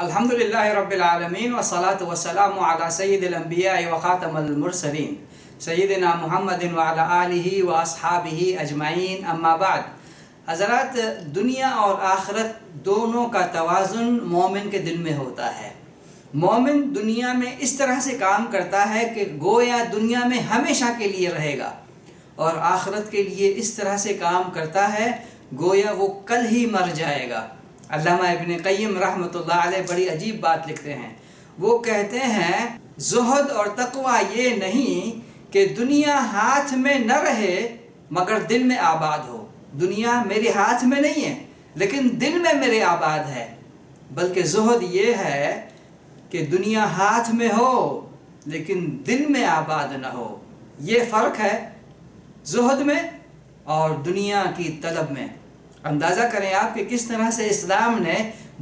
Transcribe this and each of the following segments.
الحمد للہ رب العالمین والصلاة والسلام علی سید الانبیاء وخاتم المرسلین سیدنا محمد وعلی آلہ واصحابہ اجمعین، اما بعد۔ حضرات، دنیا اور آخرت دونوں کا توازن مومن کے دل میں ہوتا ہے۔ مومن دنیا میں اس طرح سے کام کرتا ہے کہ گویا دنیا میں ہمیشہ کے لیے رہے گا، اور آخرت کے لیے اس طرح سے کام کرتا ہے گویا وہ کل ہی مر جائے گا۔ علامہ ابن قیم رحمۃ اللہ علیہ بڑی عجیب بات لکھتے ہیں۔ وہ کہتے ہیں زہد اور تقوی یہ نہیں کہ دنیا ہاتھ میں نہ رہے مگر دل میں آباد ہو۔ دنیا میرے ہاتھ میں نہیں ہے لیکن دل میں میرے آباد ہے، بلکہ زہد یہ ہے کہ دنیا ہاتھ میں ہو لیکن دل میں آباد نہ ہو۔ یہ فرق ہے زہد میں اور دنیا کی طلب میں۔ اندازہ کریں آپ کہ کس طرح سے اسلام نے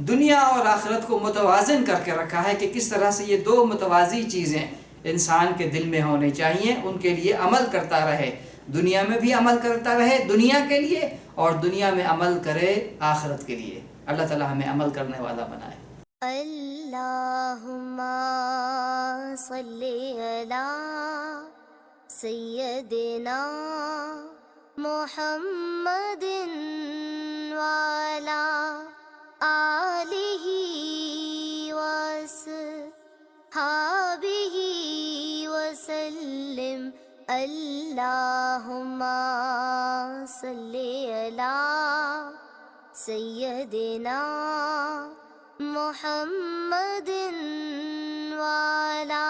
دنیا اور آخرت کو متوازن کر کے رکھا ہے، کہ کس طرح سے یہ دو متوازی چیزیں انسان کے دل میں ہونی چاہیے، ان کے لیے عمل کرتا رہے، دنیا میں بھی عمل کرتا رہے دنیا کے لیے، اور دنیا میں عمل کرے آخرت کے لیے۔ اللہ تعالی ہمیں عمل کرنے والا بنائے۔ اللہم صلی علی سیدنا محمد وعلی آلہ وصحبہ وسلم۔ اللہم صلی علی سیدنا محمد وعلی